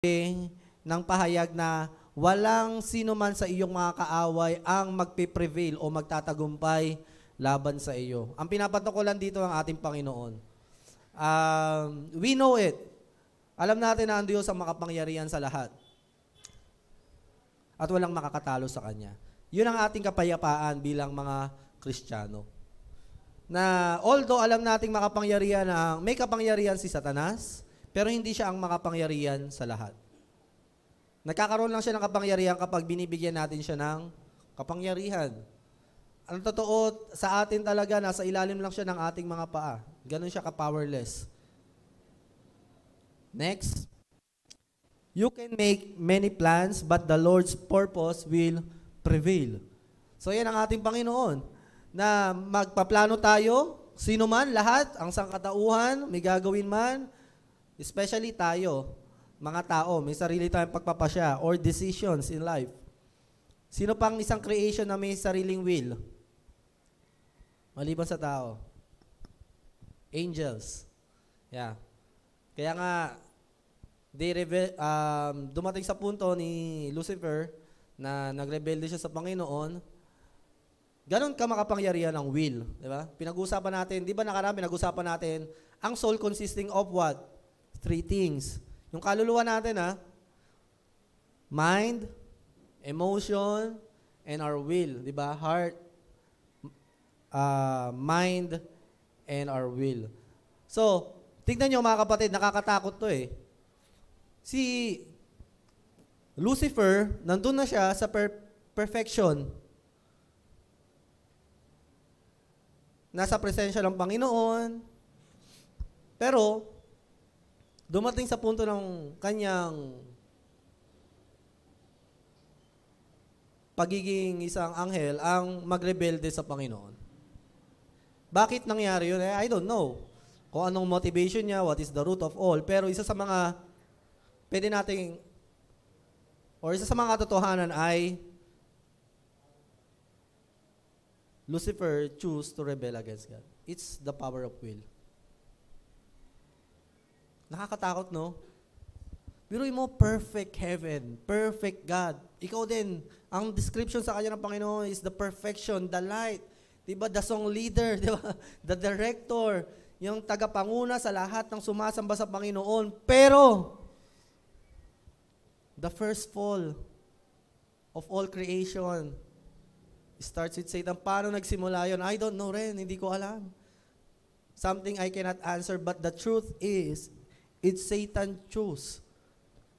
ng pahayag na walang sino man sa iyong mga kaaway ang magpiprevail o magtatagumpay laban sa iyo. Ang pinapatukulan dito ng ating Panginoon. We know it. Alam natin na ang Diyos ang makapangyarihan sa lahat. At walang makakatalo sa Kanya. Yun ang ating kapayapaan bilang mga Kristiyano. Na although alam nating makapangyarihan may kapangyarihan si Satanas, pero hindi siya ang makapangyarihan sa lahat. Nagkakaroon lang siya ng kapangyarihan kapag binibigyan natin siya ng kapangyarihan. Ang totoo, sa atin talaga, nasa ilalim lang siya ng ating mga paa. Ganon siya ka-powerless. Next. You can make many plans, but the Lord's purpose will prevail. So yan ang ating Panginoon. Na magpaplano tayo, sino man, lahat, ang sangkatauhan, may gagawin man, especially tayo, mga tao, may sarili tayong pagpapasya or decisions in life. Sino pang isang creation na may sariling will? Maliban sa tao. Angels. Yeah. Kaya nga, dumating sa punto ni Lucifer na nagrebelde siya sa Panginoon. Ganon ka makapangyarihan ng will. Diba? Pinag-usapan natin, di ba nakaraan pinag-usapan natin, ang soul consisting of what? 3 things. Yung kaluluwa natin, mind, emotion, and our will. Di ba? Heart, mind, and our will. So, tignan nyo mga kapatid, nakakatakot to eh. Si Lucifer, nandun na siya sa perfection. Nasa presensya ng Panginoon. Pero, dumating sa punto ng kanyang pagiging isang anghel ang magrebelde sa Panginoon. Bakit nangyari yun? I don't know. Kung anong motivation niya, what is the root of all. Pero isa sa mga pwede nating, or isa sa mga katotohanan ay Lucifer choose to rebel against God. It's the power of will. Nakakatakot, no? Biruin mo, perfect heaven, perfect God. Ikaw din, ang description sa kanya ng Panginoon is the perfection, the light. Diba? The song leader, diba? The director, yung tagapanguna sa lahat ng sumasamba sa Panginoon. Pero, the first fall of all creation starts with Satan. Paano nagsimula yun? I don't know rin, hindi ko alam. Something I cannot answer, but the truth is, it's Satan choose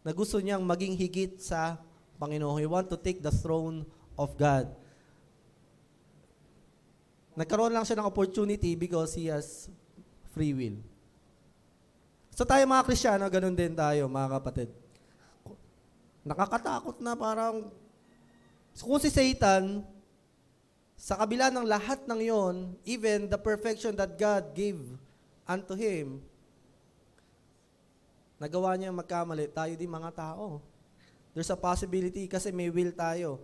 na gusto niyang maging higit sa Panginoon. He want to take the throne of God. Nagkaroon lang siya ng opportunity because he has free will. So tayo mga Kristiyano, ganun din tayo mga kapatid. Nakakatakot na parang kung si Satan, sa kabila ng lahat ng yon, even the perfection that God gave unto him, nagawa niya magkamali, tayo din mga tao. There's a possibility kasi may will tayo.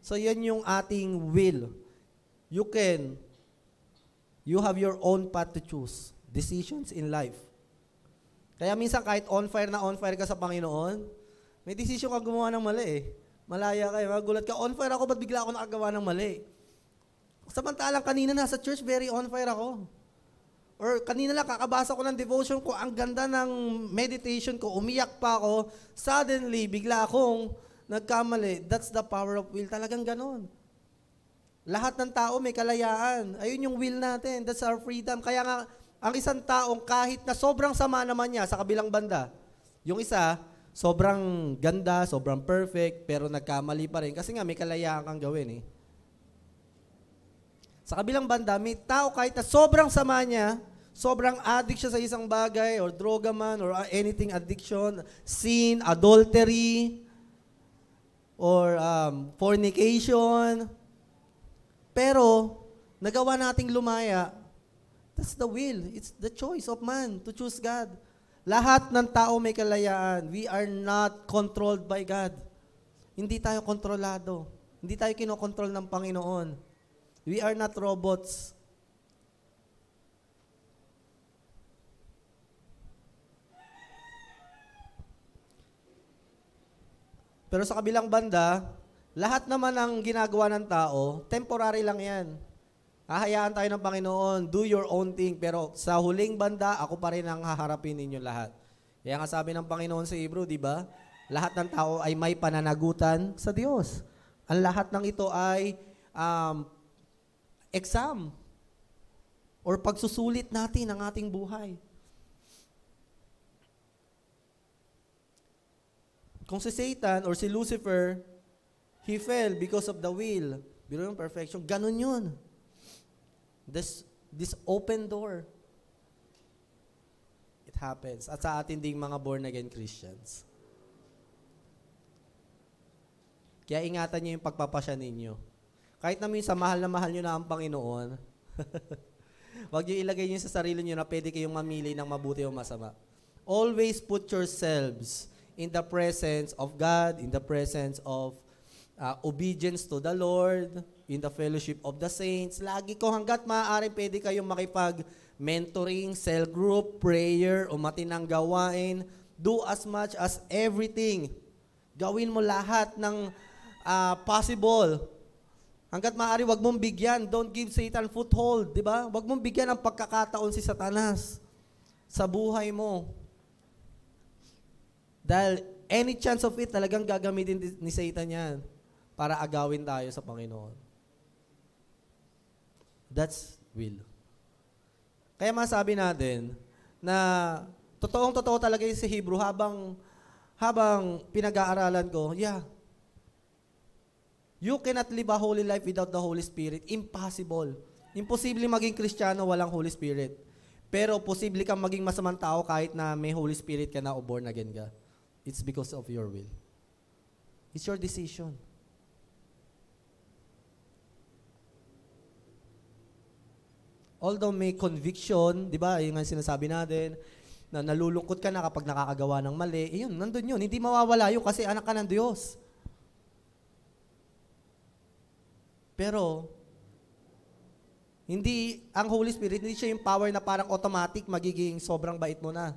So yan yung ating will. You have your own path to choose. Decisions in life. Kaya minsan kahit on fire ka sa Panginoon, may decision ka gumawa ng mali eh. Malaya kayo, magulat ka, on fire ako, ba't bigla ako nakagawa ng mali? Samantalang kanina nasa church, very on fire ako. Or kanina lang, kakabasa ko ng devotion ko, ang ganda ng meditation ko, umiyak pa ako, suddenly, bigla akong nagkamali. That's the power of will. Talagang ganon. Lahat ng tao may kalayaan. Ayun yung will natin. That's our freedom. Kaya nga, ang isang taong kahit na sobrang sama naman niya sa kabilang banda, yung isa, sobrang ganda, sobrang perfect, pero nagkamali pa rin. Kasi nga, may kalayaan kang gawin eh. Sa kabilang banda, may tao kahit na sobrang sama niya, sobrang addict siya sa isang bagay, or droga man, or anything addiction, sin, adultery, or fornication. Pero, nagawa nating lumaya, that's the will. It's the choice of man to choose God. Lahat ng tao may kalayaan. We are not controlled by God. Hindi tayo kontrolado. Hindi tayo kinokontrol ng Panginoon. We are not robots. Pero sa kabilang banda, lahat naman ng ginagawa ng tao, temporary lang yan. Hahayaan tayo ng Panginoon, do your own thing, pero sa huling banda, ako pa rin ang haharapin ninyo lahat. Kaya nga sabi ng Panginoon sa Hebrew, di ba? Lahat ng tao ay may pananagutan sa Diyos. Ang lahat ng ito ay exam or pagsusulit natin ng ating buhay. Kung si Satan or si Lucifer, he fell because of the will. Biro yung perfection. Ganun yun. This open door. It happens. At sa atin ding mga born-again Christians. Kaya ingatan niyo yung pagpapasya ninyo. Kahit na minsan mahal nyo na ang Panginoon, wag niyo ilagay niyo sa sarili niyo na pwede kayong mamili ng mabuti o masama. Always put yourselves in the presence of God, in the presence of obedience to the Lord, in the fellowship of the saints. Lagi ko hanggat maaari pwede kayong makipag-mentoring, cell group, prayer, o matinang gawain. Do as much as everything. Gawin mo lahat ng possible. Hanggat maaari, wag mong bigyan. Don't give Satan foothold, di ba? Wag mong bigyan ng pagkakataon si Satanas sa buhay mo. Dahil any chance of it, talagang gagamitin ni Satan yan para agawin tayo sa Panginoon. That's will. Kaya masabi natin na totoong-totoo talaga yung si Hebrew habang pinag-aaralan ko, you cannot live a holy life without the Holy Spirit. Impossible. Imposible maging Kristiyano walang Holy Spirit. Pero posible kang maging masamang tao kahit na may Holy Spirit ka na o born again ka. It's because of your will. It's your decision. Although may conviction, di ba, yung nga sinasabi natin, na nalulungkot ka na kapag nakakagawa ng mali, yun, nandun yun. Hindi mawawala yun kasi anak ka ng Diyos. Pero, ang Holy Spirit, hindi siya yung power na parang automatic magiging sobrang bait mo na.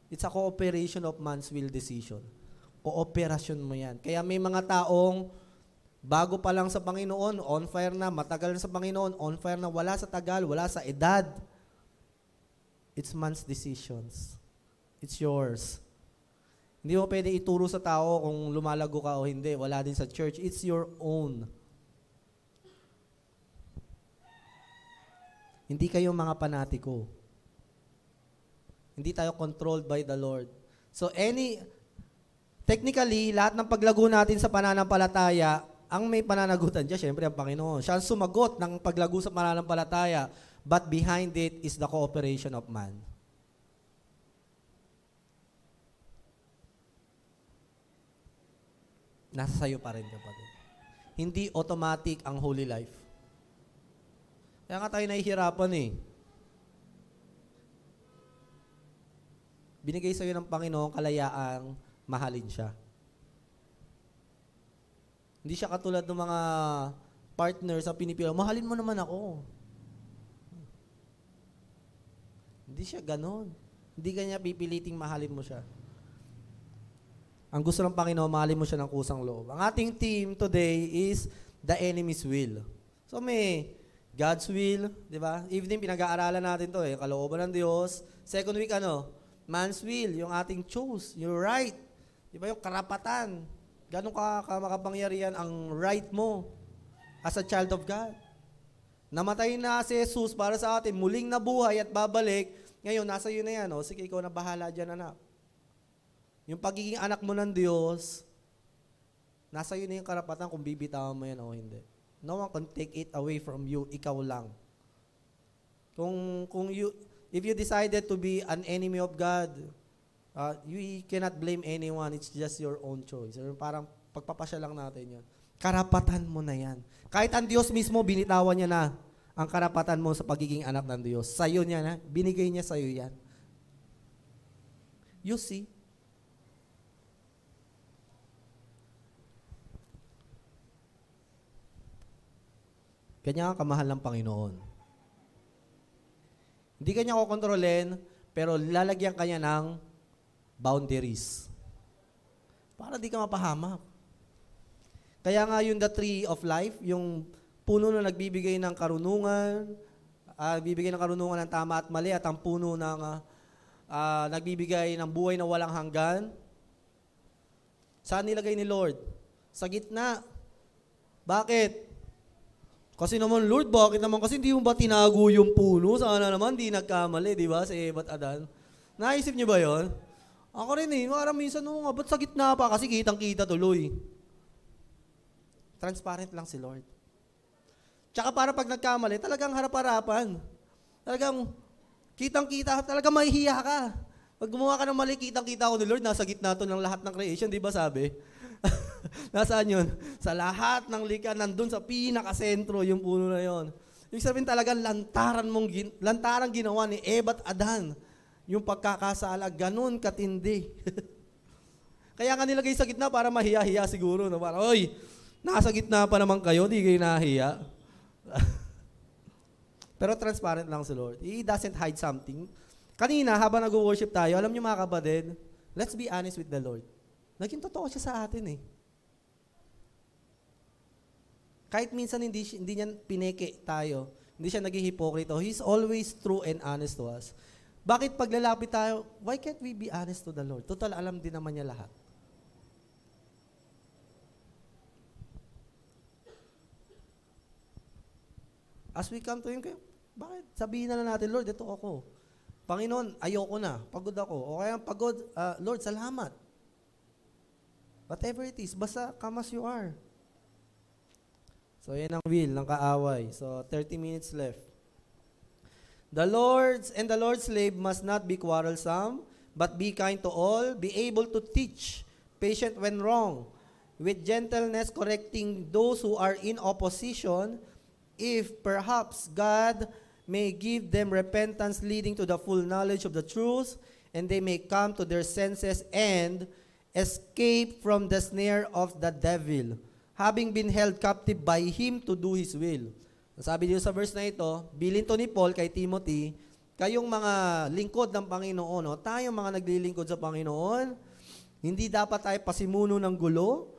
It's a cooperation of man's will decision. Kooperasyon mo yan. Kaya may mga taong bago pa lang sa Panginoon, on fire na, matagal na sa Panginoon, on fire na, wala sa tagal, wala sa edad. It's man's decisions. It's yours. Hindi mo pwede ituro sa tao kung lumalago ka o hindi. Wala din sa church. It's your own. Hindi kayo mga panatiko. Hindi tayo controlled by the Lord. So technically, lahat ng paglago natin sa pananampalataya, ang may pananagutan dyan, syempre ang Panginoon. Siya ang sumagot ng paglago sa pananampalataya, but behind it is the cooperation of man. Nasa sayo pa rin, kapatid. Hindi automatic ang holy life. Kaya nga tayo nahihirapan eh. Binigay sa'yo ng Panginoon kalayaang mahalin siya. Hindi siya katulad ng mga partners sa pinipili, mahalin mo naman ako. Hindi siya ganon. Hindi kanya pipiliting mahalin mo siya. Ang gusto ng Panginoon, mahalin mo siya ng kusang loob. Ang ating theme today is the enemy's will. So may God's will, di ba? Evening, pinag-aaralan natin to kalooban ng Diyos. Second week, man's will, yung ating choose, yung right. Di ba yung karapatan? Ganun ka makapangyarihan ang right mo as a child of God. Namatay na si Jesus para sa atin, muling nabuhay at babalik. Ngayon, nasa iyo na yan. Sige, ikaw na bahala dyan, anak. Yung pagiging anak mo ng Diyos, nasa iyo na yung karapatan kung bibitawan mo yan o hindi. No one can take it away from you, ikaw lang. If you decided to be an enemy of God, you cannot blame anyone. It's just your own choice. Parang pagpapasya lang natin yan. Karapatan mo na yan. Kahit ang Diyos mismo, binitawan niya na ang karapatan mo sa pagiging anak ng Diyos. Sa'yo niya na. Binigay niya sa'yo yan. You see? Kanya ang kamahal ng Panginoon. Hindi kanya kukontrolin, pero lalagyan kanya ng boundaries. Para di ka mapahamak. Kaya nga yung the tree of life, yung puno na nagbibigay ng karunungan, bibigay ng karunungan ng tama at mali, at ang puno ng nagbibigay ng buhay na walang hanggan. Saan nilagay ni Lord? Sa gitna. Bakit? Kasi naman, Lord, bakit naman? Kasi hindi mo ba tinago yung puno? Sana naman, di nagkamali, di ba? Sa Eva at Adan. Naisip niyo ba yon? Ako rin parang minsan, ba't sa gitna pa? Kasi kitang-kita tuloy. Transparent lang si Lord. Tsaka para pag nagkamali, talagang harap-harapan. Talagang kitang-kita, talagang mahihiya ka. Pag gumawa ka ng mali, kitang-kita ko ni Lord, nasa gitna to ng lahat ng creation, di ba sabi? Nasaan yun? Sa lahat ng likha, nandun sa pinakasentro yung puno na yon. Yung sabihin talagang lantaran ginawa ni Eva at Adan. Yung pagkakasala, ganun katindi. Kaya nga nilagay sa gitna para mahiya-hiya siguro. No? Para, oy, nasa gitna pa naman kayo, di kayo nahiya. Pero transparent lang si Lord. He doesn't hide something. Kanina, habang nag-worship tayo, alam niyo mga kapatid, let's be honest with the Lord. Naging totoo siya sa atin Kahit minsan hindi niya pineke tayo, hindi siya naging hipokrito, He's always true and honest to us. Bakit paglalapit tayo, why can't we be honest to the Lord? Total, alam din naman niya lahat. As we come to Him, bakit? Sabihin na natin, Lord, ito ako. Panginoon, ayoko na. Pagod ako. O kaya pagod, Lord, salamat. Whatever it is, basta come as you are. So, yan ang will ng kaaway. So, 30 minutes left. The Lord's and the Lord's slave must not be quarrelsome, but be kind to all, be able to teach, patient when wrong, with gentleness correcting those who are in opposition, if perhaps God may give them repentance leading to the full knowledge of the truth, and they may come to their senses and escape from the snare of the devil, having been held captive by him to do his will. Sabi dito sa verse na ito, bilin to ni Paul kay Timothy, kayong mga lingkod ng Panginoon, tayong mga naglilingkod sa Panginoon, hindi dapat tayo pasimuno ng gulo,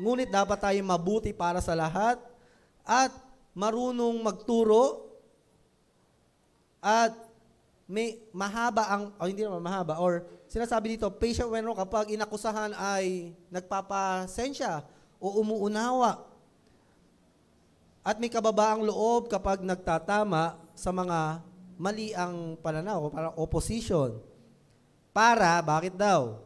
ngunit dapat tayo mabuti para sa lahat, at marunong magturo, at may mahaba hindi naman mahaba, or sinasabi dito, patient when wrong, kapag inakusahan ay nagpapasensya o umuunawa. At may kababaang loob kapag nagtatama sa mga mali ang pananaw, parang opposition. Bakit daw?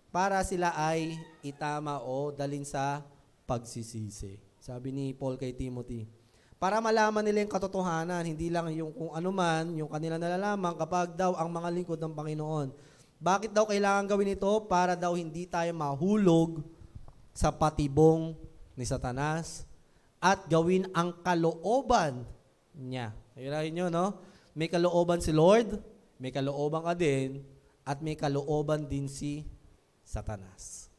Para sila ay itama o dalin sa pagsisisi. Sabi ni Paul kay Timothy. Para malaman nila yung katotohanan, hindi lang yung kung ano man, yung kanila nalalaman kapag daw ang mga lingkod ng Panginoon. Bakit daw kailangan gawin ito? Para daw hindi tayo mahulog sa patibong ni Satanas at gawin ang kalooban niya. Ayun nyo, no? May kalooban si Lord, may kalooban ka din, at may kalooban din si Satanas.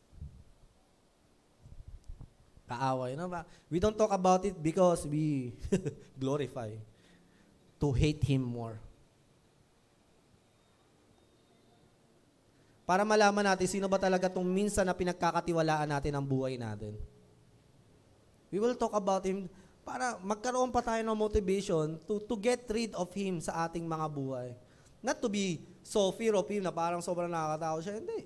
Kaaway, no? We don't talk about it because we glorify to hate Him more. Para malaman natin sino ba talaga itong minsan na pinagkakatiwalaan natin ang buhay natin. We will talk about Him para magkaroon pa tayo ng motivation to get rid of Him sa ating mga buhay. Not to be so fear of Him na parang sobrang nakakatakot siya. Hindi.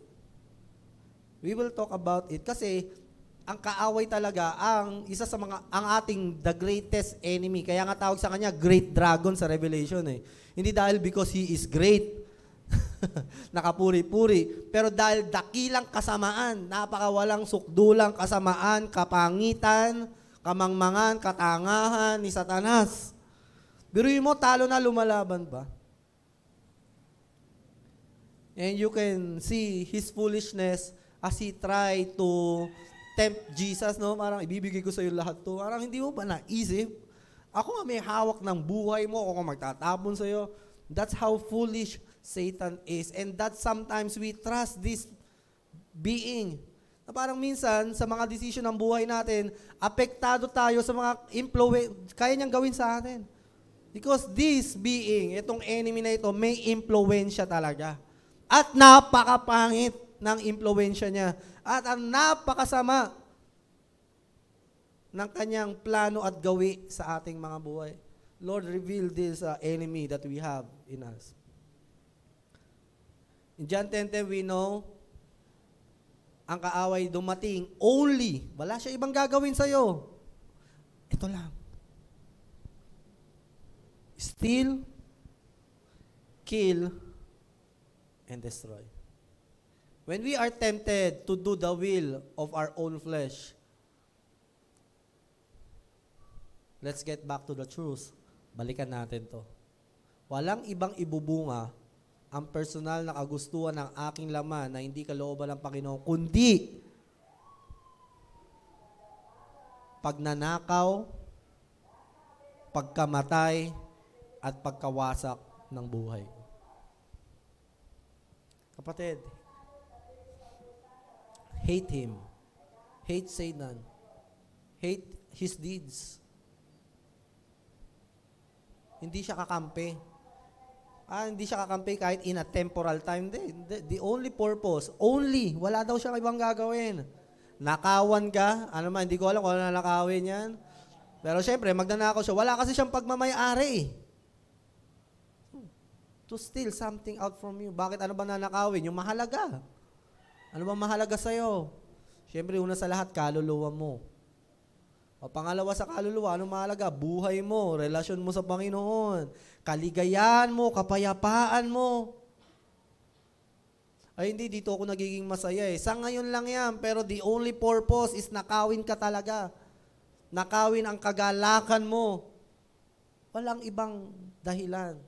We will talk about it kasi ang kaaway talaga ang isa sa ang ating the greatest enemy. Kaya nga tawag sa kanya Great Dragon sa Revelation Hindi dahil because he is great, nakapuri-puri, pero dahil dakilang kasamaan, napakawalang sukdulang kasamaan, kapangitan, kamangmangan, katangahan ni Satanas. Biruin mo, talo na lumalaban pa. And you can see his foolishness as he tried to tempt Jesus, no? Parang ibibigay ko sa iyo lahat to. Parang hindi mo ba naisip? Ako nga may hawak ng buhay mo, ako magtatapon sa iyo. That's how foolish Satan is. And that sometimes we trust this being. Na parang minsan, sa mga decision ng buhay natin, apektado tayo sa mga kaya niyang gawin sa atin. Because this being, itong enemy na ito, may impluensya talaga. At napakapangit ng impluensya niya. At ang napakasama. ng kanyang plano at gawi sa ating mga buhay. Lord, reveal this enemy that we have in us. In John 10:10, we know, ang kaaway dumating only. Wala siya ibang gagawin sa'yo. Ito lang. Steal, kill, and destroy. When we are tempted to do the will of our own flesh, let's get back to the truth. Balikan natin to. Walang ibang ibubunga ang personal na kagustuhan ng aking laman na hindi kalooban ng Panginoon, kundi pagnanakaw, pagkamatay, at pagkawasak ng buhay. Kapatid, hate him. Hate Satan. Hate his deeds. Hindi siya kakampi. Hindi siya kakampi kahit in a temporal time. The only purpose, wala daw siyang ibang gagawin. Nakawan ka, ano man, hindi ko alam kung ano nakawin yan. Pero syempre, magnanakaw siya. Wala kasi siyang pagmamayari. To steal something out from you. Bakit ano ba nanakawin? Yung mahalaga. Ano ba mahalaga sa'yo? Syempre, una sa lahat, kaluluwa mo. O pangalawa sa kaluluwa, ano mahalaga? Buhay mo, relasyon mo sa Panginoon, kaligayahan mo, kapayapaan mo. Ay hindi, dito ako nagiging masaya eh. Sa ngayon lang yan, pero the only purpose is nakawin ka talaga. Nakawin ang kagalakan mo. Walang ibang dahilan.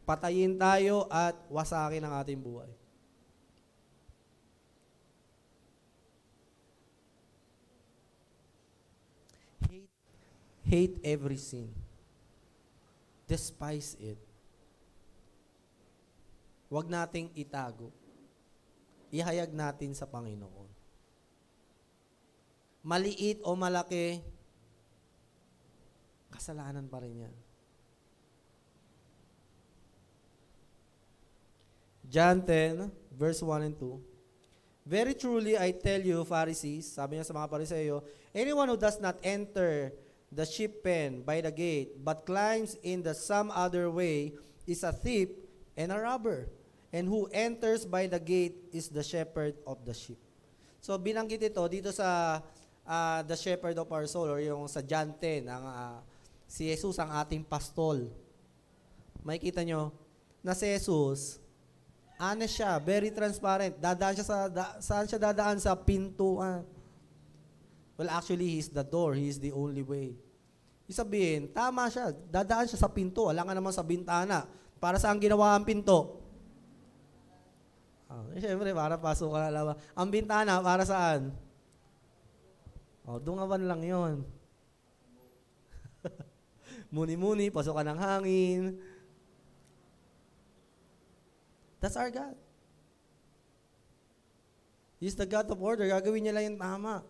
Patayin tayo at wasakin ang ating buhay. Hate every sin. Despise it. Huwag nating itago. Ihayag natin sa Panginoon. Maliit o malaki, kasalanan pa rin yan. John 10, verse 1 and 2. Very truly I tell you, Pharisees, sabi niya sa mga Pariseo, anyone who does not enter the sheep pen by the gate, but climbs in the some other way, is a thief and a robber. And who enters by the gate is the shepherd of the sheep. So binanggit ito dito sa the shepherd of our soul, or yung sa John 10, si Jesus ang ating pastol. Makikita nyo na si Jesus, honest siya, very transparent. Dadaan siya saan siya dadaan? Sa pintuan. Well, actually, He's the door. He is the only way. Isabihin, tama siya. Dadaan siya sa pinto. Wala nga naman sa bintana. Para saan ginawa ang pinto? Siyempre, para pasok ka na lang. Ang bintana, para saan? Dungawan lang yon. Muni-muni, pasok ka ng hangin. That's our God. He's the God of order. Gagawin niya lang yung tama.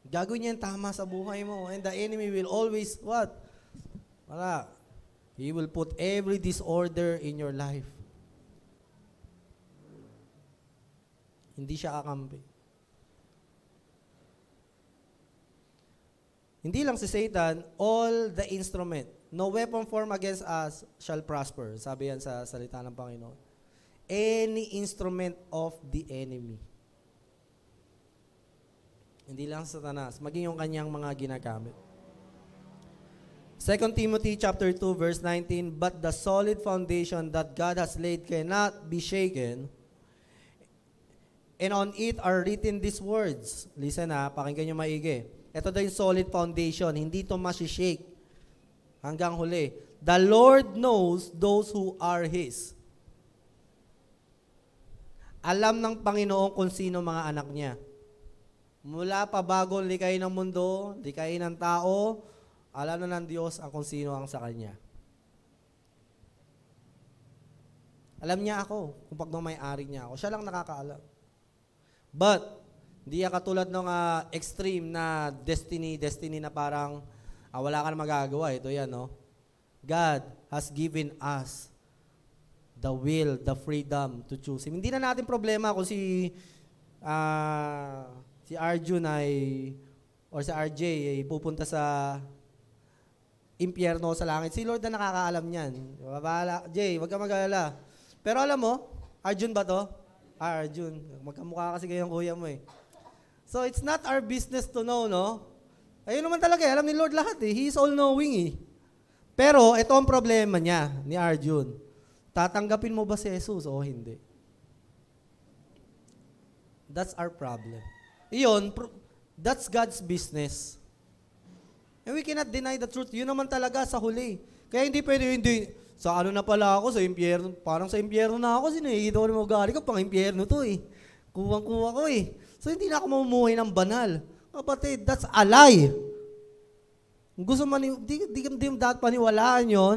Gagawin niya yung tama sa buhay mo. And the enemy will always, what? Wala. He will put every disorder in your life. Hindi siya kakampi. Hindi lang si Satan, all the instrument. No weapon formed against us shall prosper. Sabi yan sa salita ng Panginoon. Any instrument of the enemy. Hindi lang Satanas, maging yung kanyang mga ginagamit. 2 Timothy chapter 2 verse 19, but the solid foundation that God has laid cannot be shaken, and on it are written these words. Listen pakinggan nyo maigi. Ito daw yung solid foundation, hindi ito masishake hanggang huli. The Lord knows those who are His. Alam ng Panginoon kung sino mga anak niya. Mula pa bagong likay ng mundo, likay ng tao, alam na ng Diyos ang kung sino ang sa Kanya. Alam niya ako kung pagmamayari niya ako. Siya lang nakakaalam. But, hindi katulad ng extreme na destiny na parang wala ka na magagawa. Ito yan, no? God has given us the will, the freedom to choose Him. Hindi na natin problema kung si Arjun or si RJ ay pupunta sa impyerno sa langit. Si Lord na nakakaalam niyan. Bahala. Jay, wag ka mag-alala. Pero alam mo, Arjun ba to? Arjun. Magkamukha kasi kayong kuya mo eh. So, it's not our business to know, no? Ayun naman talaga, alam ni Lord lahat eh. He is all-knowing eh. Pero, ito ang problema niya, ni Arjun. Tatanggapin mo ba si Jesus o hindi? That's our problem. Iyon, that's God's business. And we cannot deny the truth. Yun naman talaga sa huli. Kaya hindi pwede, sa ano na pala ako, sa impyerno, parang sa impyerno na ako, sinakikita ko na mag-gali ko, pang impyerno to eh. Kuwang-kuwa ko eh. So hindi na ako mamumuhay ng banal. Kapatid, that's a lie. Gusto man, di dapat paniwalaan yon.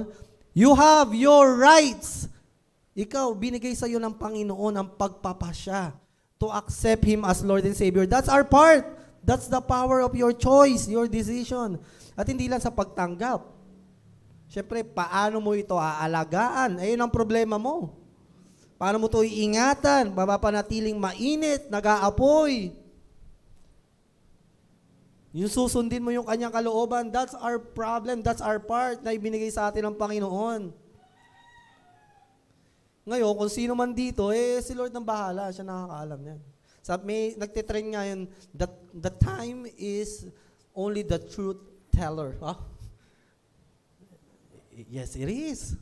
You have your rights. Ikaw, binigay sa iyo ng Panginoon ang pagpapasya to accept Him as Lord and Savior. That's our part. That's the power of your choice, your decision. At hindi lang sa pagtanggap. Siyempre, paano mo ito aalagaan? Ayun ang problema mo. Paano mo ito iingatan? Mapapanatiling mainit, nag-aapoy. Yung susundin mo yung kanyang kalooban, that's our problem, that's our part na ibinigay sa atin ng Panginoon. Ngayon, kung sino man dito, si Lord nang bahala, siya nakakaalam yan. May nagtitrend nga yun, the time is only the truth teller. Huh? Yes, it is.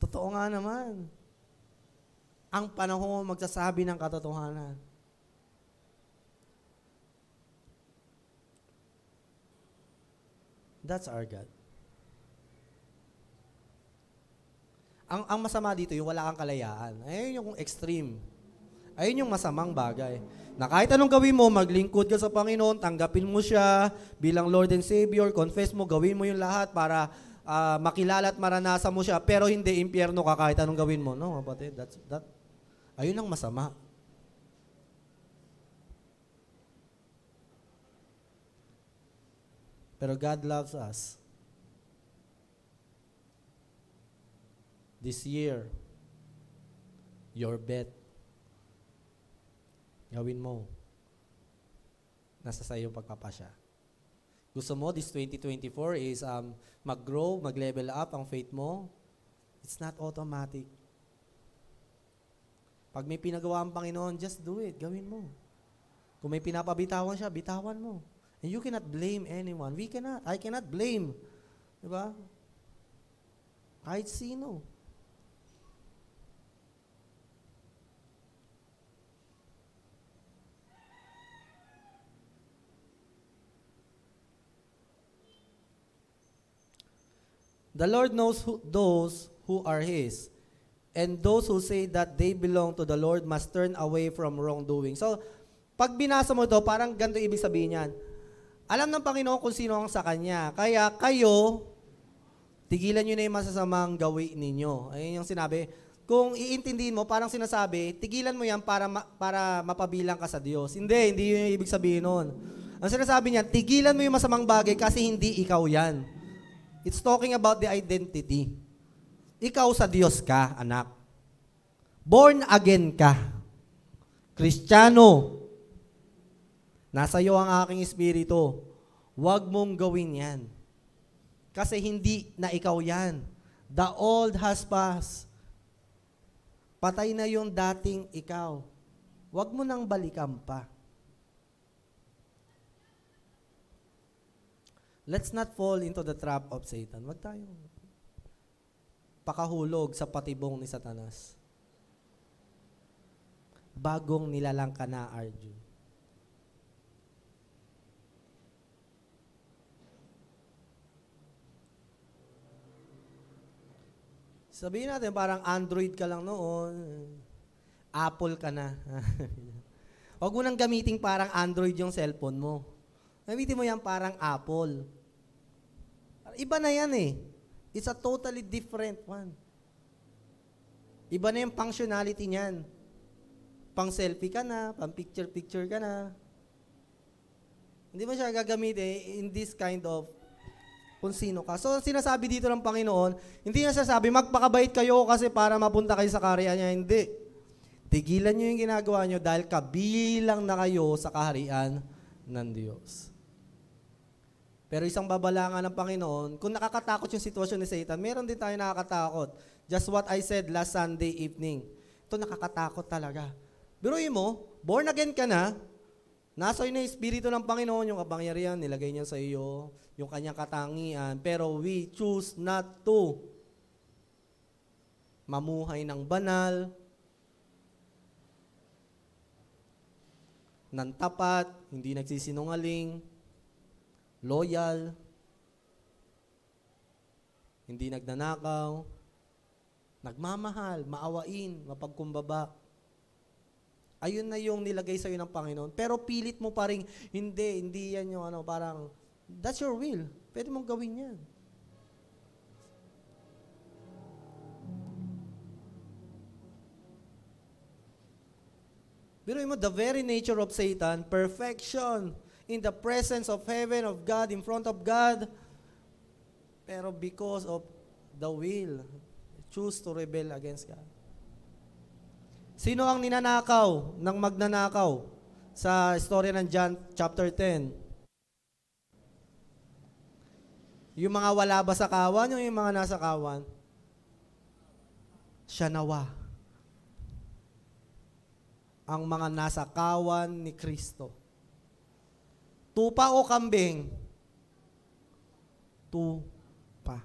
Totoo nga naman. Ang panahon magsasabi ng katotohanan. That's our God. Ang masama dito, yung wala kang kalayaan. Ayun yung extreme. Ayun yung masamang bagay. Na kahit anong gawin mo, maglingkod ka sa Panginoon, tanggapin mo siya bilang Lord and Savior, confess mo, gawin mo yung lahat para makilala at maranasan mo siya, pero hindi impyerno ka kahit anong gawin mo. No, kapatid, ayun ang masama. Pero God loves us. This year, your bet, gawin mo. Nasa sa'yo yung pagpapasya. Gusto mo, this 2024 is mag-grow, mag-level up ang faith mo. It's not automatic. Pag may pinagawa ang Panginoon, just do it. Gawin mo. Kung may pinapabitawan siya, bitawan mo. And you cannot blame anyone. We cannot. I cannot blame. Diba? Kahit sino. The Lord knows those who are His. And those who say that they belong to the Lord must turn away from wrongdoing. So, pag binasa mo ito, parang ganito ibig sabihin yan. Alam ng Panginoon kung sino ang sa Kanya. Kaya kayo, tigilan nyo na yung masasamang gawin ninyo. Ayun yung sinabi. Kung iintindihin mo, parang sinasabi, tigilan mo yan para mapabilang ka sa Diyos. Hindi yun yung ibig sabihin nun. Ang sinasabi niya, tigilan mo yung masamang bagay kasi hindi ikaw yan. It's talking about the identity. Ikaw sa Diyos ka, anak. Born again ka. Kristiyano. Nasa iyo ang aking espiritu. Huwag mong gawin yan. Kasi hindi na ikaw yan. The old has passed. Patay na yung dating ikaw. Huwag mo nang balikan pa. Let's not fall into the trap of Satan. Huwag tayong pakahulog sa patibong ni Satanas. Bagong nilalang ka na, Arjun. Sabihin natin, parang Android ka lang noon, Apple ka na. Huwag mo nang gamitin parang Android yung cellphone mo. Gamitin mo yan parang Apple. Iba na yan eh. It's a totally different one. Iba na yung functionality niyan. Pang selfie ka na, pang picture-picture ka na. Hindi mo siya gagamitin in this kind of kung sino ka. So, sinasabi dito ng Panginoon, hindi niya sasabi, magpakabait kayo kasi para mapunta kayo sa karya niya. Hindi. Tigilan nyo yung ginagawa nyo dahil kabilang na kayo sa kaharian ng Diyos. Pero isang babalangan ng Panginoon, kung nakakatakot yung sitwasyon ni Satan, meron din tayo nakakatakot. Just what I said last Sunday evening. Ito nakakatakot talaga. Biruin mo, born again ka na, nasa iyo na yung Espiritu ng Panginoon, yung kapangyarihan, nilagay niya sa iyo, yung kanyang katangian, pero we choose not to mamuhay ng banal, ng tapat, hindi nagsisinungaling, loyal, hindi nagnanakaw, nagmamahal, maawain, mapagkumbaba. Ayun na yung nilagay sa'yo ng Panginoon. Pero pilit mo pa rin, hindi yan yung parang, that's your will. Pwede mong gawin yan. Pero mo, the very nature of Satan, perfection in the presence of heaven, of God, in front of God. Pero because of the will, choose to rebel against God. Sino ang ninanakaw ng magnanakaw sa istorya ng John chapter 10? Yung mga wala ba sa kawan, yung mga nasa kawan? Siya nawa. Ang mga nasa kawan ni Kristo. Tupa o kambing? Tupa.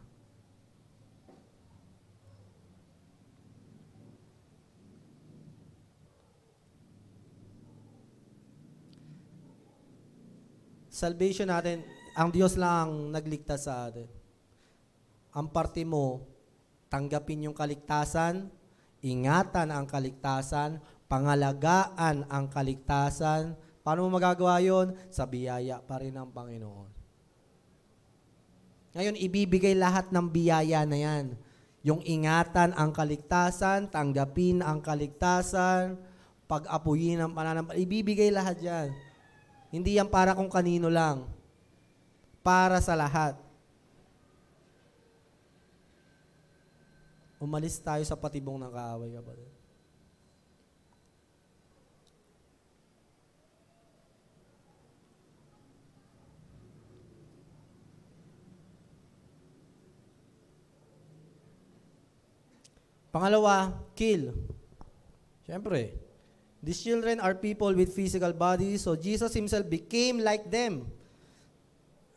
Salvation natin, ang Diyos lang ang nagligtas sa atin. Ang parte mo, tanggapin yung kaligtasan, ingatan ang kaligtasan, pangalagaan ang kaligtasan. Paano mo magagawa yun? Sa biyaya pa rin ng Panginoon. Ngayon, ibibigay lahat ng biyaya na yan. Yung ingatan ang kaligtasan, tanggapin ang kaligtasan, pag-apuyin ang pananampalataya, ibibigay lahat yan. Hindi yan para kung kanino lang. Para sa lahat. Umalis tayo sa patibong ng kaaway, kapatid. Pangalawa, kill. Siyempre, these children are people with physical bodies, so Jesus himself became like them.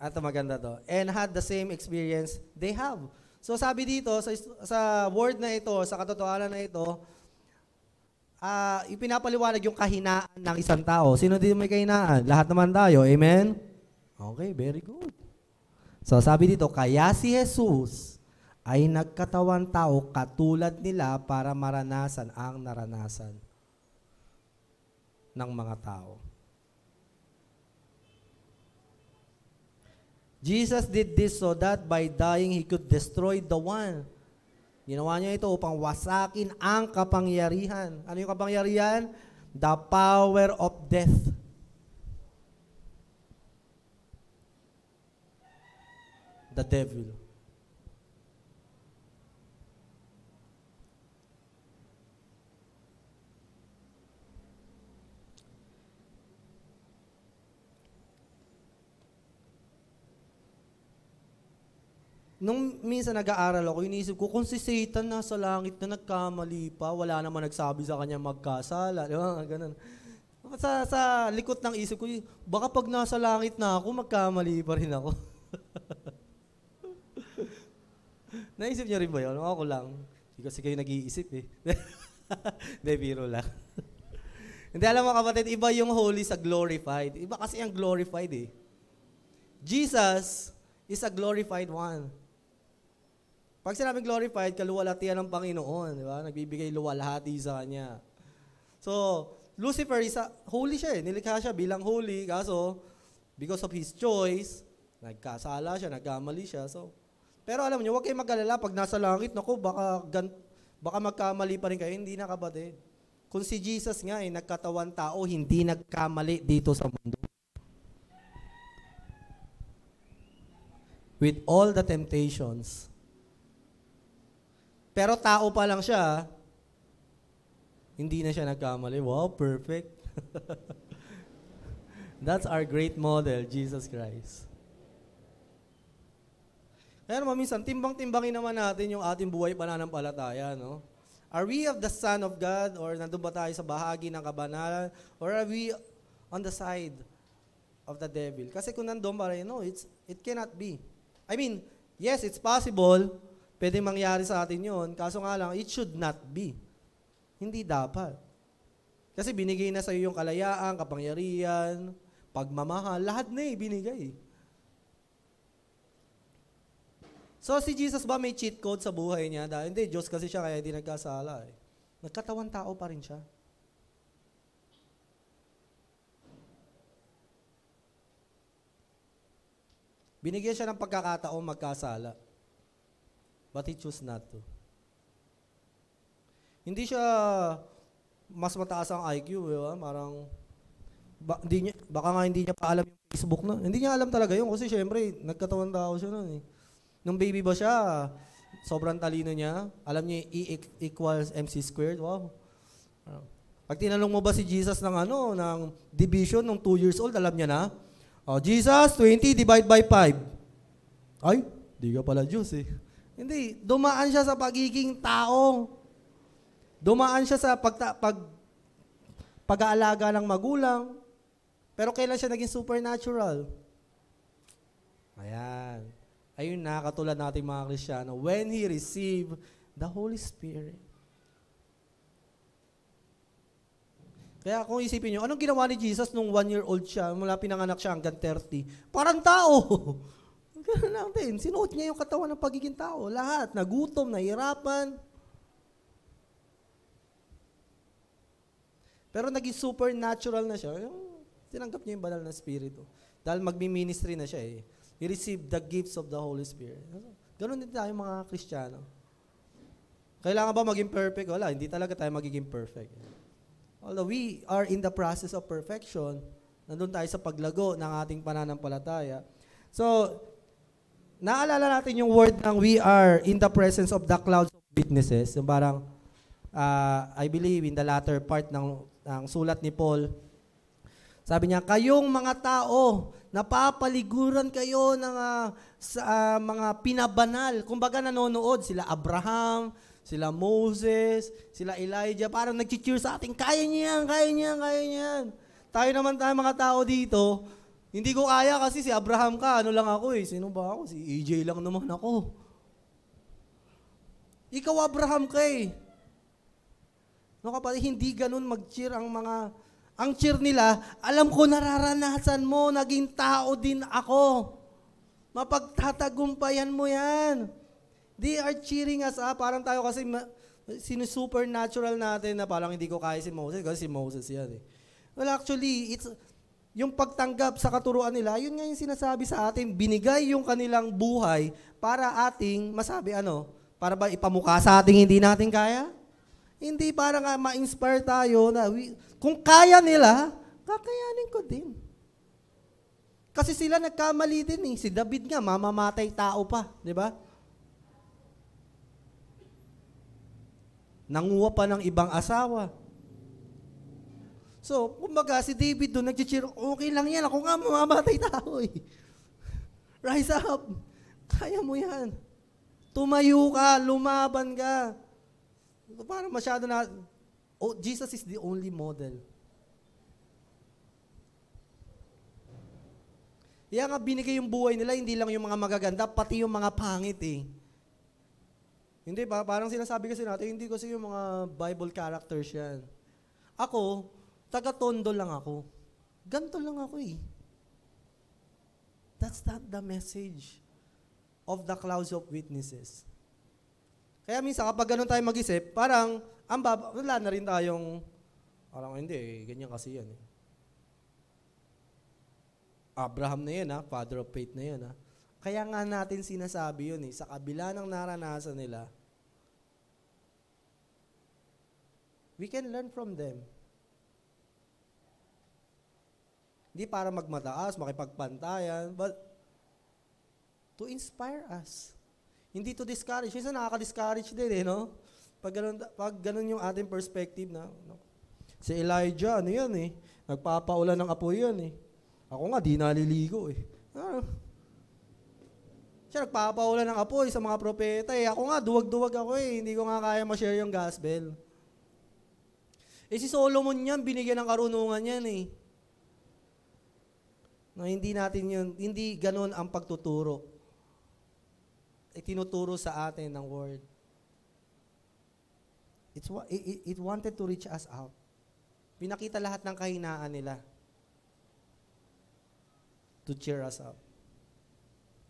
At maganda to. And had the same experience they have. So sabi dito, sa word na ito, sa katotohanan na ito, ipinapaliwanag yung kahinaan ng isang tao. Sino din may kahinaan? Lahat naman tayo. Amen? Okay, very good. So sabi dito, kaya si Jesus ay nagkatawan tao katulad nila para maranasan ang naranasan ng mga tao. Jesus did this so that by dying, He could destroy the one. Ginawa niya ito upang wasakin ang kapangyarihan. Ano yung kapangyarihan? The power of death. The devil. Nung minsan nag-aaral ako, iniisip ko, kung si Satan nasa langit na nagkamali pa, wala naman nagsabi sa kanya magkasala. Di ba? Ganun. Sa likot ng isip ko, baka pag nasa langit na ako, magkamali pa rin ako. Naisip niyo rin ba yun? Ako lang. Hindi kasi kayo nag-iisip eh. Hindi, biro lang. Hindi, alam mo kapatid, iba yung holy sa glorified. Iba kasi ang glorified eh. Jesus is a glorified one. Pag sinabing glorified, kaluwalhatian ng Panginoon, di ba? Nagbibigay luwalhati sa Kanya. So, Lucifer, holy siya eh. Nilikha siya bilang holy, kaso, because of his choice, nagkasala siya, nagkamali siya. So, pero alam niyo, huwag kayong mag-alala pag nasa langit, naku, baka magkamali pa rin kayo. Hindi na, kapatid. Kung si Jesus nga eh, nagkatawan tao, hindi nagkamali dito sa mundo. With all the temptations. Pero tao pa lang siya, Hindi na siya nagkamali. Wow, perfect. That's our great model, Jesus Christ. Kaya naman minsan, timbang-timbangin naman natin yung ating buhay pananampalataya, no? Are we of the Son of God, or nandun ba tayo sa bahagi ng kabanalan, or are we on the side of the devil? Kasi kung nandun pa rin, no, it cannot be. I mean, yes, it's possible, pwede mangyari sa atin yun, kaso nga lang, it should not be. Hindi dapat. Kasi binigay na sa iyo yung kalayaan, kapangyarihan, pagmamahal, lahat na binigay. So si Jesus ba may cheat code sa buhay niya? Dahil hindi, Diyos kasi siya kaya hindi nagkasala. Nagkatawan tao pa rin siya. Binigyan siya ng pagkakataon magkasala. But he chose not to. Hindi siya mas mataas ang IQ, diba? Parang, baka nga hindi niya pa alam yung Facebook na. Hindi niya alam talaga yun kasi syempre, nagkatawan tao siya nun eh. Nung baby ba siya, sobrang talino niya. Alam niya E equals MC squared. Wow. Pag tinanong mo ba si Jesus ng division nung 2 years old, alam niya na. Oh, Jesus, 20 divide by 5. Ay, di ka pala Diyos eh. Hindi, dumaan siya sa pagiging tao. Dumaan siya sa pag-aalaga ng magulang. Pero kailan siya naging supernatural? Ayan. Ayun na, katulad nating mga Kristiyano, when He received the Holy Spirit. Kaya kung isipin nyo, anong ginawa ni Jesus nung 1-year-old siya, mula pinanganak siya hanggang 30? Parang tao. Ganun lang din. Sinuot niya yung katawan ng pagiging tao. Lahat. Nagutom, nahirapan. Pero naging supernatural na siya. Yung tinanggap niya yung banal na spirito. Dahil magmi-ministry na siya eh. He received the gifts of the Holy Spirit. Ganun din tayo mga Kristiyano. Kailangan ba maging perfect? Wala, hindi talaga tayo magiging perfect. Although we are in the process of perfection, nandun tayo sa paglago ng ating pananampalataya. So, naalala natin yung word ng we are in the presence of the clouds of witnesses. Yung parang, I believe in the latter part ng sulat ni Paul, sabi niya, kayong mga tao, napapaliguran kayo ng mga pinabanal. Kumbaga nanonood sila Abraham, sila Moses, sila Elijah, parang nag-cheer sa atin, kaya niyan, kaya niyan, kaya niyan. Tayo naman mga tao dito, hindi ko kaya kasi si Abraham ka, ano lang ako eh. Sino ba ako? Si EJ lang naman ako. Ikaw Abraham ka eh. No, kapatid, hindi ganun mag-cheer ang cheer nila, alam ko nararanasan mo, naging tao din ako. Mapagtatagumpayan mo yan. They are cheering us up. Parang tayo kasi sinusupernatural natin na parang hindi ko kaya si Moses kasi si Moses yan eh. Well, actually, yung pagtanggap sa katuruan nila, yun nga yung sinasabi sa atin, binigay yung kanilang buhay para ating masabi para ba ipamukha sa ating hindi natin kaya? Hindi, para nga ma-inspire tayo na kung kaya nila, kakayanin ko din. Kasi sila nagkamali din eh. Si David nga, mamamatay tao pa. Di ba? Nanguha pa ng ibang asawa. So, kumbaga, si David doon nag-cheer, okay lang yan. Ako nga mamamatay tao eh. Rise up. Kaya mo yan. Tumayo ka, lumaban ka. Parang masyado na, Jesus is the only model. Kaya nga binigay yung buhay nila, hindi lang yung mga magaganda, pati yung mga pangit eh. Hindi ba? Parang sinasabi kasi natin, hindi kasi yung mga Bible characters yan. Ako, taga-tondo lang ako. Ganto lang ako eh. That's not the message of the clouds of witnesses. Kaya minsan, kapag ganun tayo mag-isip, parang, wala na rin tayong, parang hindi, ganyan kasi yan. Abraham na yan, father of faith na yan. Kaya nga natin sinasabi yun, sa kabila ng naranasan nila, we can learn from them. Hindi para magmataas, makipagpantayan, but to inspire us. Hindi to discourage. Minsan nakaka-discourage din no? Pag ganun yung ating perspective na, si Elijah, ano yan eh, nagpapaulan ng apoy yan eh. Ako nga, di naliligo eh. Siya nagpapaulan ng apoy sa mga propeta eh. Ako nga, duwag-duwag ako eh. Hindi ko nga kaya ma-share yung gospel. Eh si Solomon yan, binigyan ng karunungan yan eh. No, hindi natin yun, hindi ganun ang pagtuturo. Tinuturo sa atin ng word. It wanted to reach us out. Pinakita lahat ng kahinaan nila to cheer us up.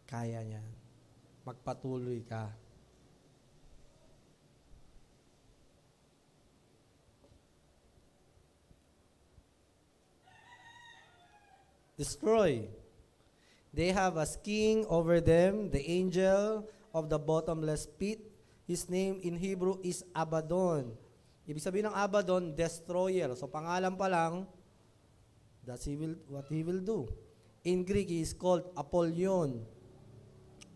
Kaya niya. Magpatuloy ka. Destroy. They have a king over them, the angel of the bottomless pit. His name in Hebrew is Abaddon. Ibig sabihin ng Abaddon, destroyer. So pangalan pa lang, that's what he will do. In Greek, he is called Apollyon.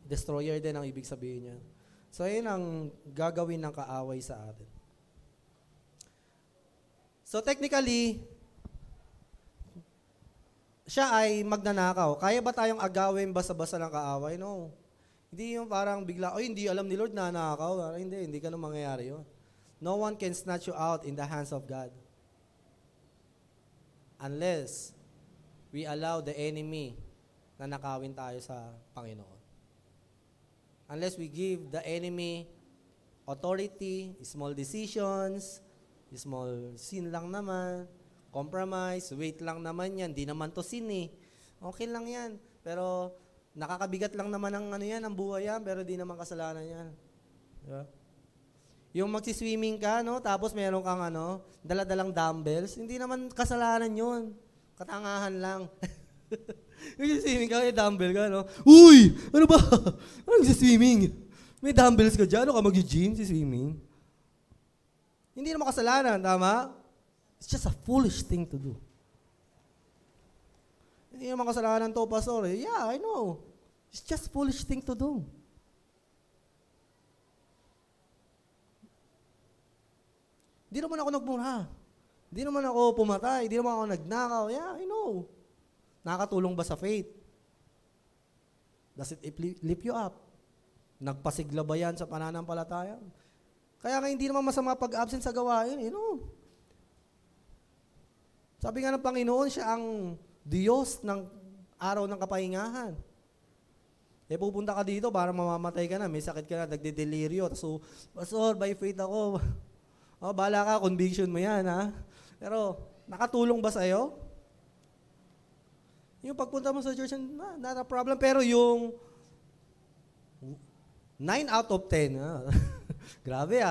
Destroyer din ang ibig sabihin niya. So yun ang gagawin ng kaaway sa atin. So technically, siya ay magnanakaw. Kaya ba tayong agawin basta-basta ng kaaway? No. Hindi yung parang bigla, hindi alam ni Lord na nanakaw. Hindi ganun mangyayari yun. No one can snatch you out in the hands of God. Unless we allow the enemy na nakawin tayo sa Panginoon. Unless we give the enemy authority, small decisions, small sin lang naman, compromise, wait lang naman yan, di naman to sin eh. Okay lang yan. Pero nakakabigat lang naman ang buhay yan, pero di naman kasalanan yan. Diba? Yung magsiswimming ka, no, tapos meron kang dala-dalang dumbbells, hindi naman kasalanan yun. Katangahan lang. Magsiswimming ka, may dumbbell ka, no? Uy! Ano ba? Ano magsiswimming? May dumbbells ka dyan, ano ka mag-gym, swimming? Hindi naman kasalanan, tama? It's just a foolish thing to do. Hindi naman kasalanan to, pastor. Yeah, I know. It's just foolish thing to do. Hindi naman ako nagmura. Hindi naman ako pumatay. Hindi naman ako nagnakaw. Yeah, I know. Nakakatulong ba sa faith? Does it lift you up? Nagpasigla ba yan sa pananampalataya? Kaya nga hindi naman masama pag-absent sa gawain. Sabi nga ng Panginoon, siya ang Diyos ng araw ng kapahingahan. Pupunta ka dito para mamamatay ka na, may sakit ka na, nagde-deliryo. So, pastor, by faith ako. Bahala ka, conviction mo yan, ha? Pero, nakatulong ba sa'yo? Yung pagpunta mo sa church, not a problem. Pero yung 9 out of 10, grabe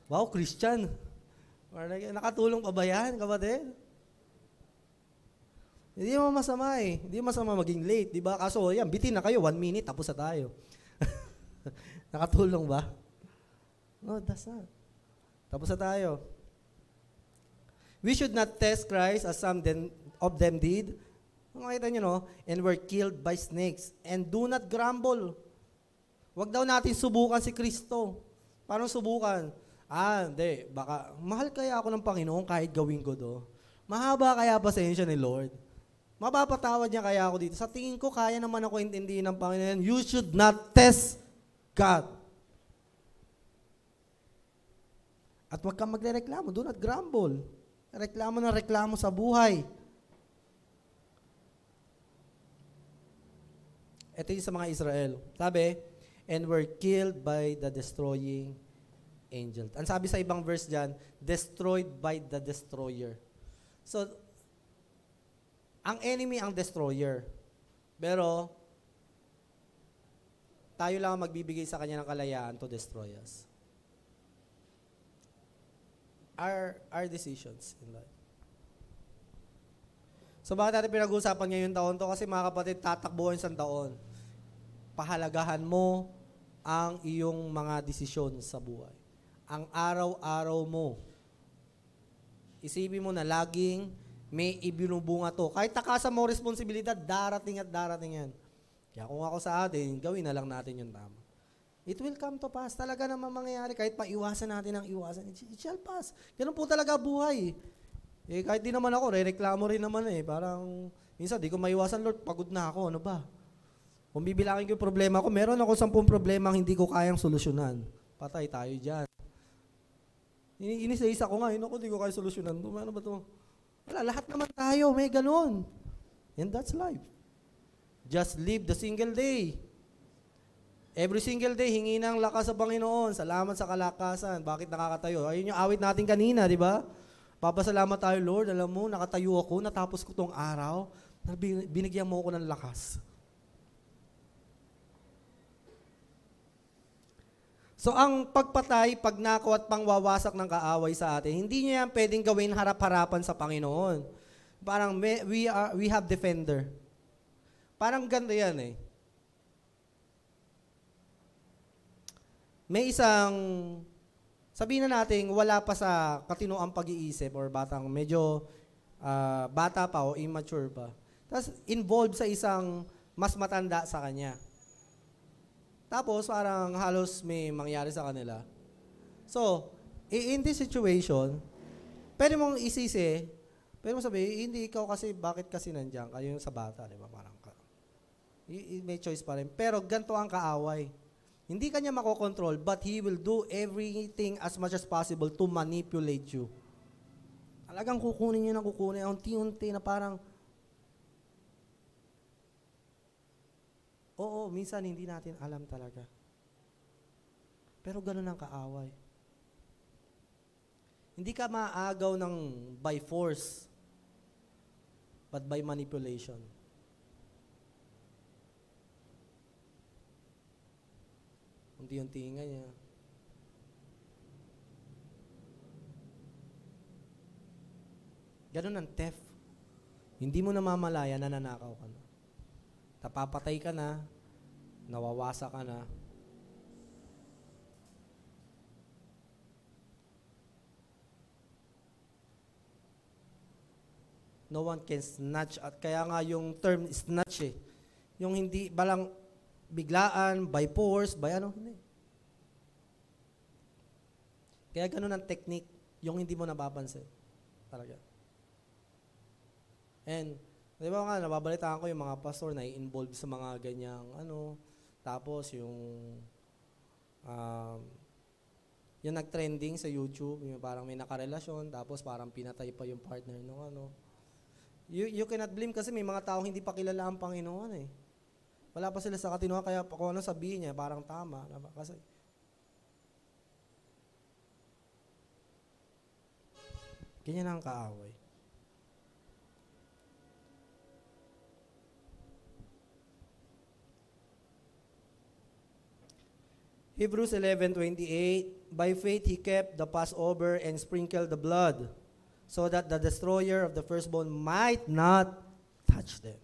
wow, Christian. Nakatulong pa ba yan, kapatid? Hindi mo masama eh. Hindi masama maging late, di ba? Kaso, yan, bitin na kayo, 1 minute, tapos na tayo. Nakatulong ba? No, that's not. Tapos na tayo. We should not test Christ as some of them did. Makita nyo, no? And were killed by snakes. And do not grumble. Huwag daw natin subukan si Kristo. Paano subukan? Hindi. Baka, mahal kaya ako ng Panginoon kahit gawin ko do? Mahaba kaya pasensya ni Lord? Mapapatawad niya kaya ako dito? Sa tingin ko, kaya naman ako intindihin ng Panginoon. You should not test God. At huwag kang magreklamo. Do not grumble. Reklamo na reklamo sa buhay. Ito yung sa mga Israel. Sabi, and were killed by the destroying angel. Ang sabi sa ibang verse dyan, destroyed by the destroyer. So, ang enemy ang destroyer. Pero, tayo lang ang magbibigay sa kanya ng kalayaan to destroy us. Our decisions in life. So bakit natin pinag-uusapan ngayong taon to? Kasi mga kapatid, tatakbo ang isang taon. Pahalagahan mo ang iyong mga desisyon sa buhay. Ang araw-araw mo. Isipin mo na laging may ibinubunga to. Kahit takasan mo responsibilidad, darating at darating yan. Kaya kung ako sa atin, gawin na lang natin yung tama. It will come to pass. Talaga naman mangyayari. Kahit paiwasan natin ang iwasan, it shall pass. Ganun po talaga buhay. Kahit di naman ako, reklamo rin naman Parang, minsan, di ko maiwasan, Lord, pagod na ako. Ano ba? Kung bibilangin ko yung problema ko, meron ako 10 problema hindi ko kayang solusyonan. Patay tayo dyan. Inis-isa ko nga, di ko kaya solusyonan. Ano ba to? Wala, lahat naman tayo, may ganun. And that's life. Just live the single day. Every single day, hingi ng lakas sa Panginoon. Salamat sa kalakasan. Bakit nakakatayo? Ayun yung awit natin kanina, di ba? Papasalamat tayo, Lord. Alam mo, nakatayo ako, natapos ko tong araw, binigyan mo ako ng lakas. So, ang pagpatay, pagnakaw at pangwawasak ng kaaway sa atin, hindi niya yan pwedeng gawin harap-harapan sa Panginoon. Parang we have defender. Parang ganda yan May isang, sabihin na natin, wala pa sa katinoang pag-iisip or batang medyo bata pa o immature pa. Tapos involved sa isang mas matanda sa kanya. Tapos parang halos may mangyari sa kanila. So, in this situation, pwede mong isisi, pwede mong sabihin, hindi ikaw kasi, bakit kasi nandiyan? Kayo yung sa bata, di ba? Parang may choice pa rin. Pero ganito ang kaaway. Hindi kanya makokontrol, but he will do everything as much as possible to manipulate you. Talagang kukunin niya ng kukunin, unti-unti na parang, oo, minsan hindi natin alam talaga. Pero ganun ang kaaway. Hindi ka maagaw ng by force, but by manipulation. Unti-unti nga niya. Ganun ang theft. Hindi mo namamalaya, nananakaw ka na. Napapatay ka na, nawawasa ka na. No one can snatch. At kaya nga yung term snatch Yung hindi, balang biglaan, by force, by ano, hindi. Kaya ganun ang technique, yung hindi mo napapansin. Talaga. And, di ba nga, nababalitaan ko yung mga pastor na i-involve sa mga ganyang, tapos yung nag-trending sa YouTube, yung parang may nakarelasyon, tapos parang pinatay pa yung partner ng You cannot blame kasi may mga taong hindi pa kilala ang Panginoon Wala pa sila sa katinuan, kaya kung ano sabihin niya, parang tama. Kasi, ganyan ang kaaway. Hebrews 11:28, by faith he kept the Passover and sprinkled the blood, so that the destroyer of the firstborn might not touch them.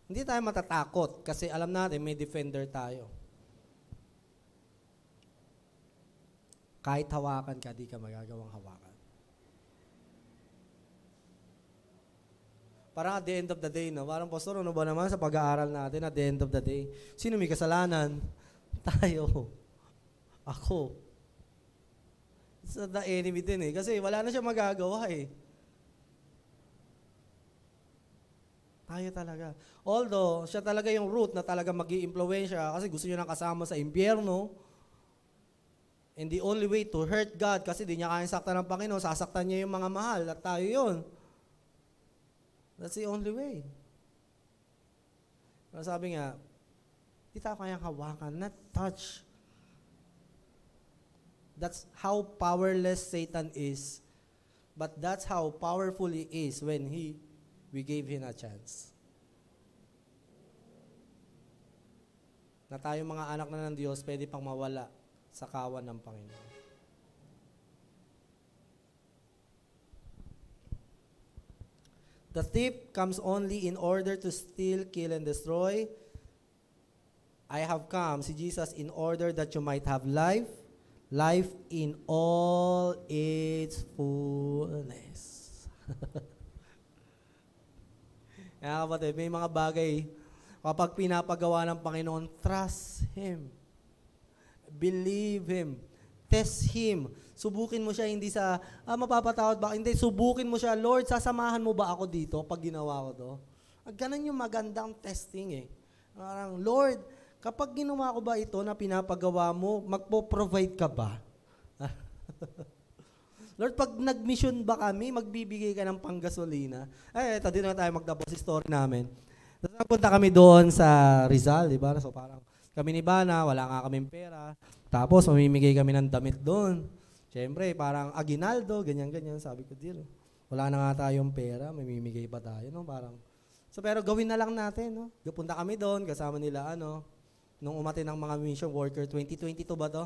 Hindi tayo matatakot kasi alam natin may defender tayo. Kahit hawakan ka, di ka magagawang hawakan. Parang at the end of the day, parang pastor, ano ba naman sa pag-aaral natin at the end of the day? Sino may kasalanan? Tayo. Ako. It's the enemy din kasi wala na siya magagawa Tayo talaga. Although, siya talaga yung root na talaga mag-i-impluwensya kasi gusto niya nang kasama sa impyerno. And the only way to hurt God, kasi di niya kayang saktan ng Panginoon, sasaktan niya yung mga mahal at tayo yun. That's the only way. Pero sabi nga, di tayo kayang hawakan, not touch. That's how powerless Satan is. But that's how powerful he is when we gave him a chance. Na tayong mga anak na ng Diyos, pwede pang mawala sa kawan ng Panginoon. The thief comes only in order to steal, kill, and destroy. I have come, si Jesus, in order that you might have life, life in all its fullness. Kaya kapatid, may mga bagay, kapag pinapagawa ng Panginoon, trust Him. Believe Him. Test Him. Subukin mo siya, hindi sa, mapapatawad ba? Hindi, subukin mo siya, Lord, sasamahan mo ba ako dito pag ginawa ko to? Ganun yung magandang testing eh. Parang, Lord, kapag ginawa ko ba ito na pinapagawa mo, magpo-provide ka ba? Lord, pag nag-mission ba kami, magbibigay ka ng panggasolina? Ito din na tayo magtapos story namin. Tapos nagpunta kami doon sa Rizal, di ba? So parang kami ni Bana, wala nga kaming pera. Tapos mamimigay kami ng damit doon. Siyempre, parang aginaldo, ganyan-ganyan. Sabi ko, dear, wala na nga tayong pera, mamimigay pa tayo. No? Parang, so pero gawin na lang natin. No? Punta kami doon, kasama nila, nung umatin ng mga mission worker, 2022 ba to?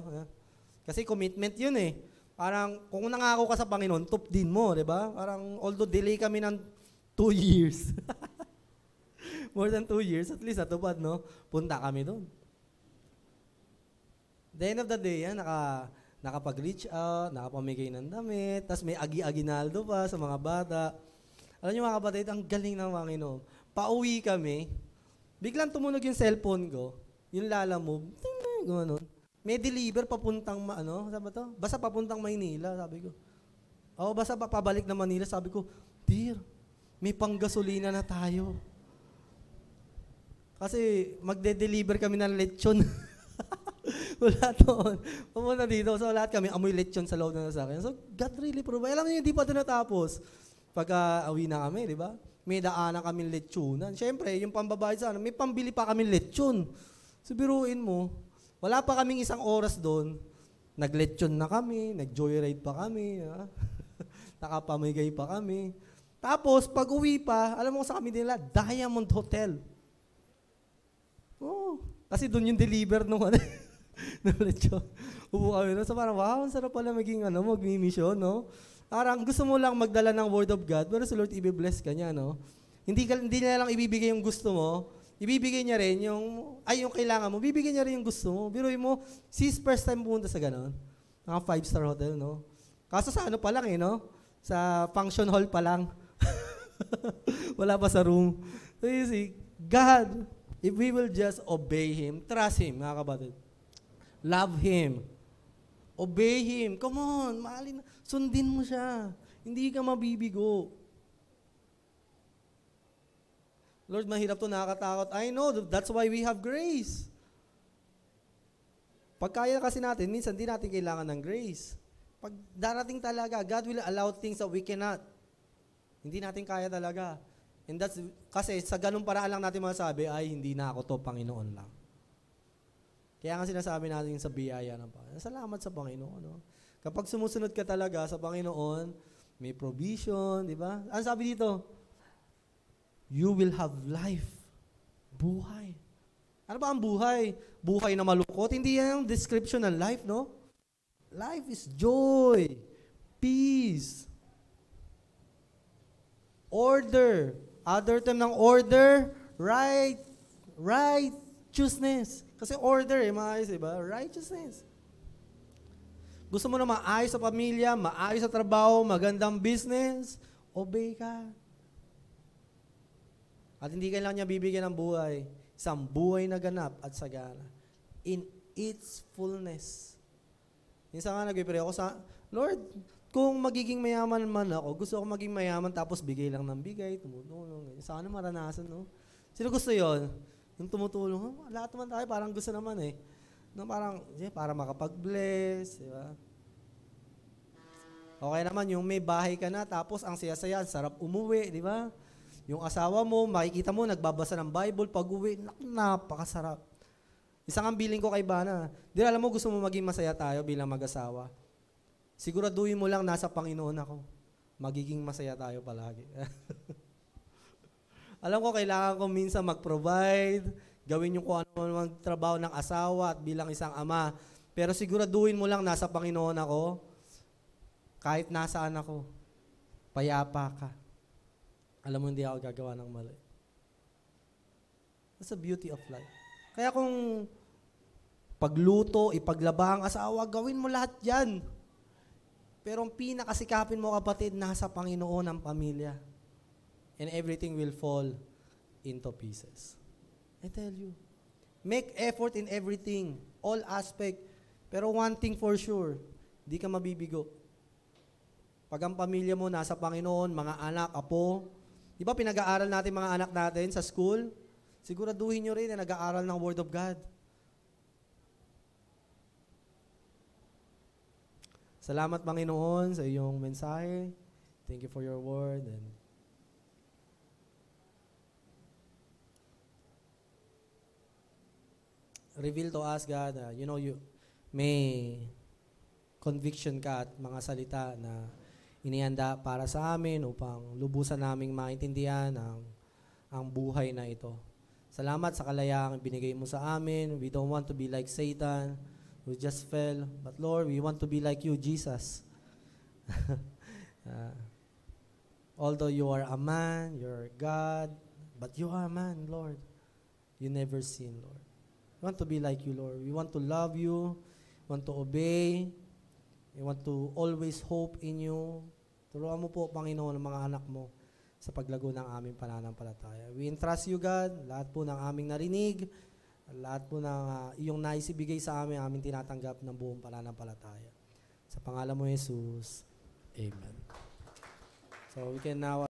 Kasi commitment yun eh. Parang, kung nangako ka sa Panginoon, top din mo, di ba? Parang, although delay kami ng 2 years. More than 2 years, at least natupad, no? Punta kami doon. The end of the day, nakapag-reach out, nakapamigay ng damit, tapos may agi-aginaldo pa sa mga bata. Alam niyo mga kapatid, ang galing ng Panginoon. Pauwi kami, biglang tumunog yung cellphone ko, yung lalamove, gano'n. May deliver papuntang, sabi to? Basta papuntang Maynila, sabi ko. Basta pabalik na Manila, sabi ko, dear, may panggasolina na tayo. Kasi magde-deliver kami ng lechon. Wala doon. Pumunta dito. So lahat kami, amoy lechon sa loob ng sasakyan. So God really provide. Alam niyo, hindi pa ito natapos. Pagka-awi na kami, di ba? May daanan kami lechonan. Siyempre, yung pambabayad sa may pambili pa kami lechon. So biruin mo, wala pa kaming 1 oras doon. Nag-lechon na kami, nag-joyride pa kami. Nakapamigay pa kami. Tapos, pag uwi pa, alam mo sa kami nila, Diamond Hotel. Kasi doon yung deliver nung lechon. Upo kami no? So parang, wow, ang sarap pala maging mag-mission, no? Parang gusto mo lang magdala ng Word of God, pero si Lord i-bless ka niya, no? Hindi niya lang ibibigay yung gusto mo, ibibigay niya rin yung kailangan mo, bibigay niya rin yung gusto mo. Biruin mo, first time pumunta sa ganon. Mga 5-star hotel, no? Kaso sa pa lang no? Sa function hall pa lang. Wala pa sa room. So you see, God, if we will just obey Him, trust Him, mga kapatid. Love Him. Obey Him. Come on, mahalin. Sundin mo siya. Hindi ka mabibigo. Lord, mahirap to, nakakatakot. I know, that's why we have grace. Pag kaya kasi natin, minsan di natin kailangan ng grace. Pag darating talaga, God will allow things that we cannot. Hindi natin kaya talaga. And that's, kasi sa ganung paraan lang natin masasabi, ay hindi na ako to, Panginoon lang. Kaya nga sinasabi natin sa biyaya ng Panginoon, salamat sa Panginoon. No? Kapag sumusunod ka talaga sa Panginoon, may provision, di ba? Ano sabi dito? You will have life. Buhay. Ano ba ang buhay? Buhay na malungkot? Hindi yan ang description ng life, no? Life is joy, peace, order. Other term ng order, righteousness. Kasi order maayos, diba? Righteousness. Gusto mo na maayos sa pamilya, maayos sa trabaho, magandang business, obey ka. At hindi kailangan niya bibigyan ng buhay. Isang buhay na ganap at sagana. In its fullness. Minsan nga nag-pray ako sa, Lord, kung magiging mayaman man ako, gusto ko maging mayaman tapos bigay lang ng bigay, tumutulong. Sana maranasan, no? Sino gusto yon? Yung tumutulong, lahat naman tayo parang gusto naman eh. No, parang, para makapag-bless, di ba? Okay naman, yung may bahay ka na, tapos ang saya-saya, sarap umuwi, di ba? Yung asawa mo, makikita mo, nagbabasa ng Bible, pag-uwi, napakasarap. Isang ang billing ko kay Bana, di alam mo, gusto mo maging masaya tayo bilang mag-asawa. Siguraduhin mo lang, nasa Panginoon ako. Magiging masaya tayo palagi. Alam ko, kailangan ko minsan mag-provide, gawin yung kung ano mang trabaho ng asawa at bilang isang ama. Pero siguraduhin mo lang, nasa Panginoon ako, kahit nasaan ako, payapa ka. Alam mo, hindi ako gagawa ng mali. That's the beauty of life. Kaya kung pagluto, ipaglaba ang asawa, gawin mo lahat yan. Pero ang pinakasikapin mo, kapatid, nasa Panginoon ang pamilya. And everything will fall into pieces. I tell you. Make effort in everything. All aspect. Pero one thing for sure, di ka mabibigo. Pag ang pamilya mo nasa Panginoon, mga anak, apo, di ba pinag-aaral natin mga anak natin sa school? Siguraduhin nyo rin na nag-aaral ng Word of God. Salamat, Panginoon, sa iyong mensahe. Thank you for your word. And reveal to us, God, you may conviction ka at mga salita na inihanda para sa amin upang lubusan naming maintindihan ang buhay na ito. Salamat sa kalayaang binigay mo sa amin. We don't want to be like Satan who just fell. But Lord, we want to be like you, Jesus. Although you are a man, you're God, but you are a man, Lord. You never sin, Lord. We want to be like you, Lord. We want to love you. We want to obey. We want to always hope in you. Turuan mo po, Panginoon, ang mga anak mo sa paglago ng aming pananampalataya. We entrust you, God, lahat po ng aming narinig, lahat po ng iyong naisibigay sa amin, aming tinatanggap ng buong pananampalataya. Sa pangalan mo, Jesus, Amen. So we can now